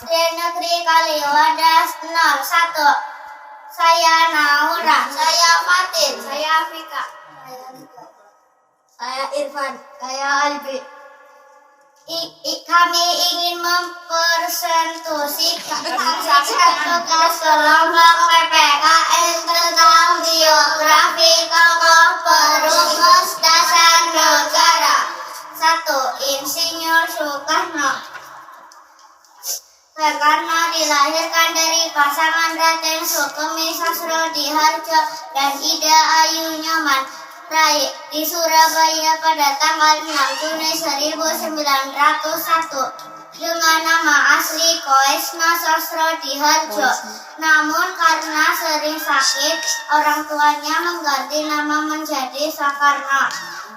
SD Negeri Kaliwadas 01. Saya Naura. Saya Fatin. Saya Afika. Saya Irfan. Saya Albi. Kami ingin mempresentasikan tugas kelompok PPKN tentang biografi tokoh perumus dasar negara. 1. Insinyur Soekarno. Soekarno dilahirkan dari pasangan Raden Sukemi Sasrodiharjo dan Ida Ayu Nyoman Rai di Surabaya pada tanggal 6 Juni 1901 dengan nama asli Koesna Sasrodiharjo. Namun karena sering sakit, orang tuanya mengganti nama menjadi Soekarno.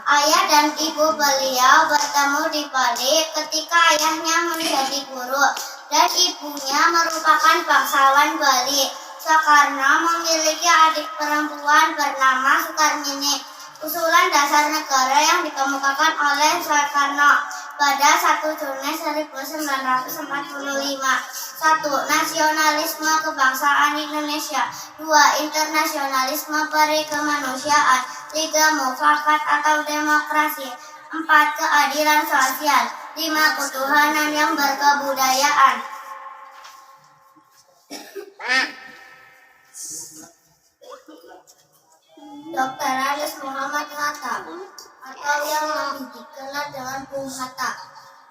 Ayah dan ibu beliau bertemu di Bali ketika ayahnya menjadi guru dan ibunya merupakan bangsawan Bali. Soekarno memiliki adik perempuan bernama Sukarmini. Usulan dasar negara yang dikemukakan oleh Soekarno pada 1 Juni 1945. 1. Nasionalisme kebangsaan Indonesia. 2. Internasionalisme peri kemanusiaan. 3. Mufakat atau demokrasi. 4. Keadilan sosial. 5. Ketuhanan yang berkebudayaan. Dr. Andes Muhammad Hatta atau yang lebih dikenal dengan Bung Hatta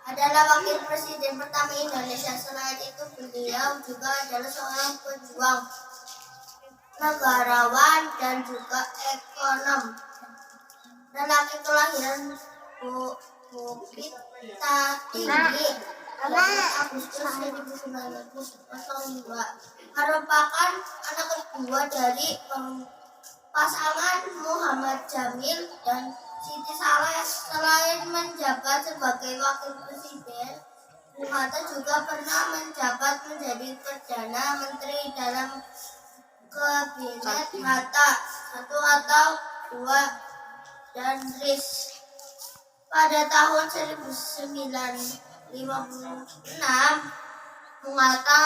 adalah wakil presiden pertama Indonesia. Selain itu beliau juga adalah seorang pejuang, negarawan dan juga ekonom. Dan laki kelahiran Bukit Tinggi 8 Agustus 1902 merupakan anak kedua dari pasangan Muhammad Jamil dan Siti Saleh. Selain menjabat sebagai wakil presiden, Bung Hatta juga pernah menjabat menjadi Perdana Menteri dalam Kabinet Hatta 1 atau 2 dan RIS. Pada tahun 1956, Bung Hatta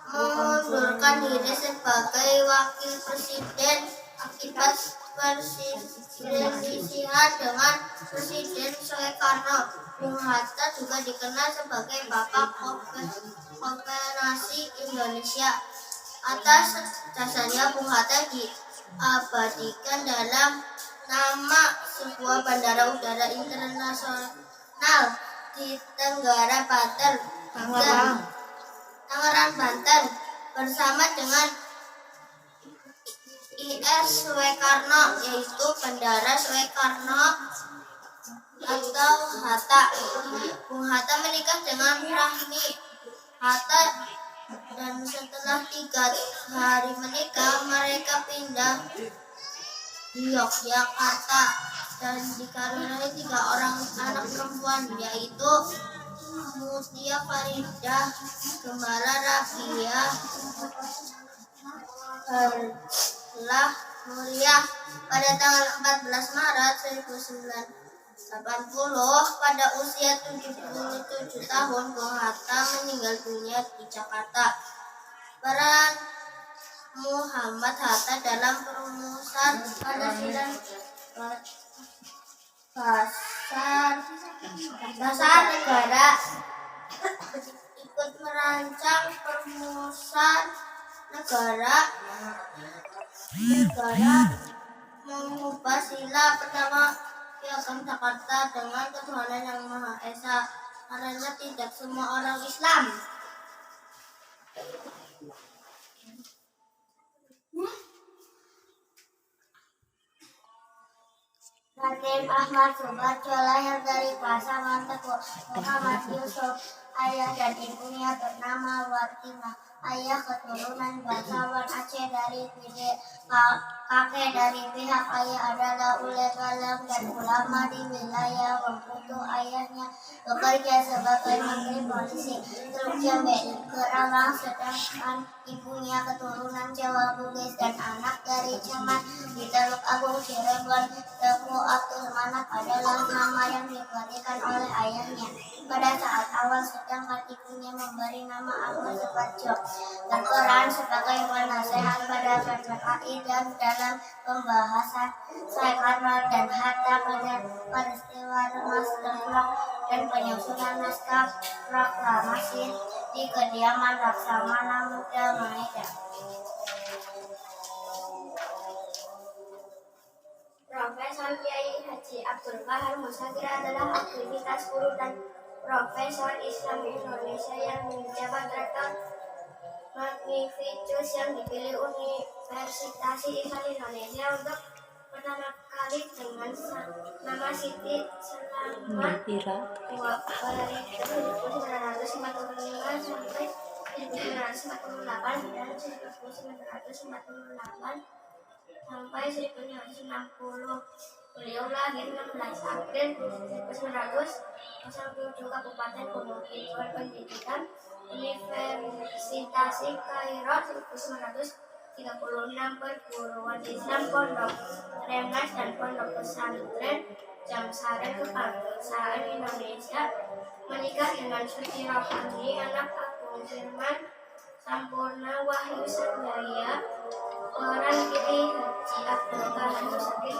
mengundurkan diri sebagai wakil presiden akibat perselisihan dengan Presiden Soekarno. Bung Hatta juga dikenal sebagai Bapak Koperasi Indonesia. Atas dasarnya Bung Hatta diabadikan dalam nama sebuah bandara udara internasional di Tangerang, Banten bersama dengan IS Soekarno, yaitu Bandara Soekarno atau Hatta. Bung Hatta menikah dengan Rahmi Hatta dan setelah 3 hari menikah mereka pindah di Yogyakarta dan dikaruniai 3 orang anak perempuan, yaitu Mutia Faridah, Gembala Rabia, Herlah Mulia. Pada tanggal 14 Maret 1980 pada usia 77 tahun Bung Hatta meninggal dunia di Jakarta. Peran Muhammad Hatta dalam perumusan Pancasila dasar negara, ikut merancang perumusan negara mengubah sila pertama Piagam Jakarta dengan ketuhanan yang Maha Esa, karena tidak semua orang Islam. Raden Ahmad Subarjo lahir dari pasangan Teguh Muhammad Yusuf. Ayah dan ibunya bernama Wartina. Ayah keturunan bangsawan Aceh dari Pide. Kakek dari pihak ayah adalah ulegalam dan ulama di wilayah Bengkulu. Ayahnya bekerja sebagai menteri polisi Teluk Jambe, Kerawang, sedangkan ibunya keturunan Jawa Bugis dan anak dari dari Camat di Teluk Agung Cirebon. Teguh Abdul Manaf adalah nama yang diberikan oleh ayahnya pada saat awal sedang adiknya memberi nama Agus Suparjo. Berperan sebagai penasehat pada PPKI dan dalam pembahasan Soekarno dan Hatta pada peristiwa Remas Dengklok dan penyusunan naskah proklamasi di kediaman Laksamana Muda Maeda. Profesor Kiai Haji Abdul Qahar Musagir adalah aktivitas guru dan profesor Islam Indonesia yang menjabat rektor Magnificus yang dipilih Universitas Islam Indonesia untuk pertama kali dengan nama Siti selama 1945 sampai 1948 dan 1948 sampai 1960. Beliau lahir 16 April 1907 Kabupaten Gunung Kidul. Pendidikan Universitas Kairo 1936. Perguruan Islam Pondok Rengas dan Pondok Pesantren Jamsaren Kebangsaan Indonesia. Menikah dengan Suci Rohani, anak Agung Firman Sampurna Wahyu Sanjaya. Orang Kiai Haji Abdul Qahar Musagir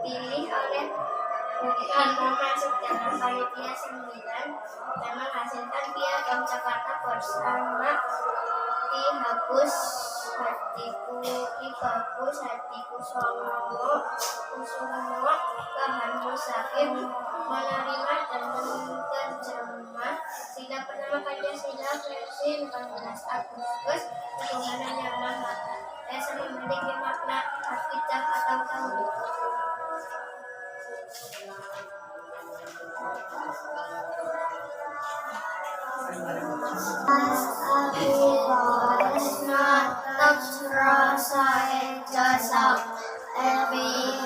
dipilih oleh Bukan masuk dalam panitia 9 dan menghasilkan Piagam Jakarta bersama Ki Bagus Hatikusongo Qahar Musagir menerima dan menerjemah Sila Pertama Pancasila versi 14 Agustus Ketuhanan Yang Maha Esa memiliki makna hafidhah atau tahun.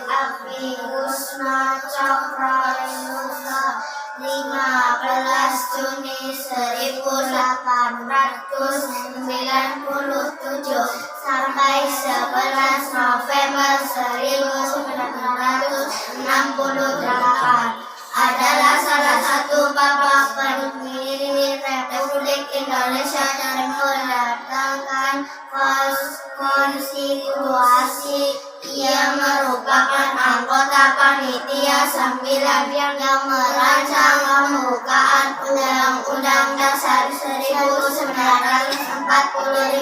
Api Kusna Cakra 15 Juni 1897 sampai 11 November 1968 adalah salah satu bapak pendiri Republik Indonesia dan mendatangkan konstitusi. Ia merupakan anggota panitia 9 yang merancang pembukaan Undang-Undang Dasar 1945,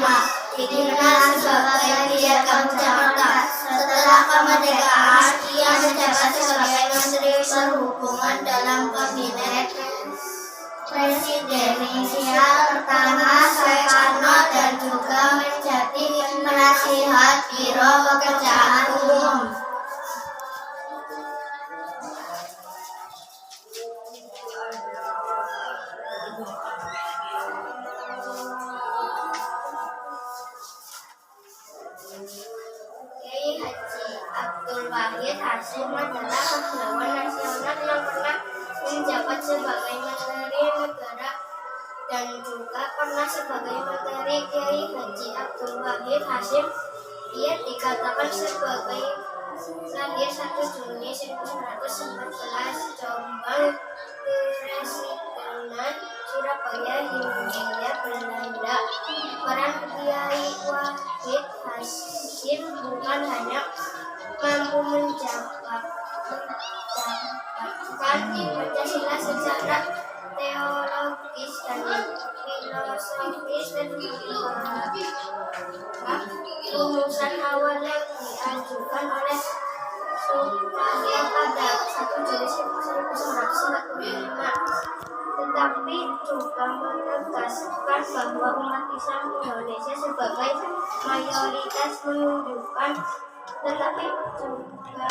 dikenal sebagai Piagam Jakarta. Setelah kemerdekaan, ia menjabat sebagai Menteri Perhubungan dalam Kabinet Presidensial pertama Soekarno dan juga menjadi penasihat Biro Pekerjaan Umum. Kiai Haji Abdul Wahid Hasyim adalah pahlawan nasional yang pernah menjabat sebagai Menteri Negara dan juga pernah sebagai Menteri. Kiai Haji Abdul Wahid Hasyim, ia dikatakan sebagai lahir 1 Juni 1914 Jombang, Keresidenan Surabaya, Hindia Belanda. Peran Kiai Wahid Hasyim bukan hanya mampu menjabarkan Pancasila secara teologis dan filosofis dan rumusan awal yang diajukan oleh Soekarno pada 1 Juli 1945, tetapi juga menegaskan bahwa umat Islam Indonesia sebagai mayoritas menunjukkan, tetapi juga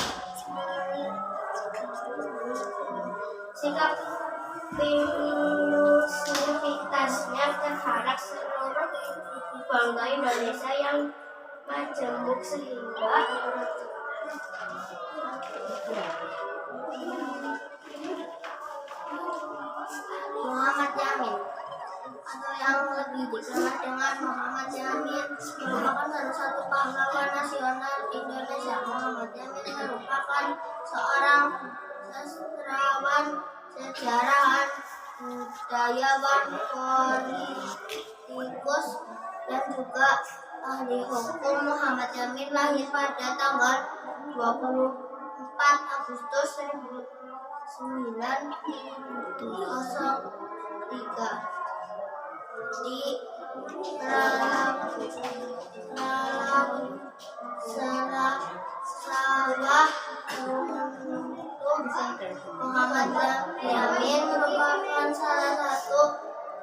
sikap inklusivitasnya terhadap seluruh bangsa Indonesia yang majemuk sehingga Muhammad Yamin. atau yang lebih dikenal dengan Muhammad Yamin, merupakan salah satu pahlawan nasional Indonesia. Muhammad Yamin merupakan seorang sastrawan, sejarawan, budayawan, politikus, dan juga ahli hukum. Muhammad Yamin lahir pada tanggal 24 Agustus 1903 di Sawah Lunto. Muhammad Yamin merupakan salah satu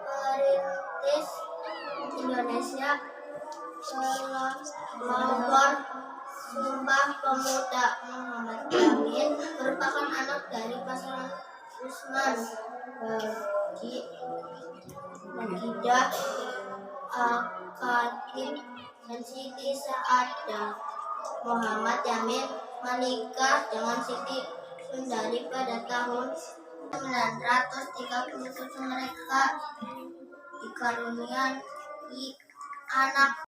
perintis Indonesia pelopor Sumpah Pemuda. Muhammad Yamin merupakan anak dari pasangan Usman Bagidah Al-Khatib dan Siti Saadah. Muhammad Yamin menikah dengan Siti Sundari pada tahun 1937. Mereka dikaruniai anak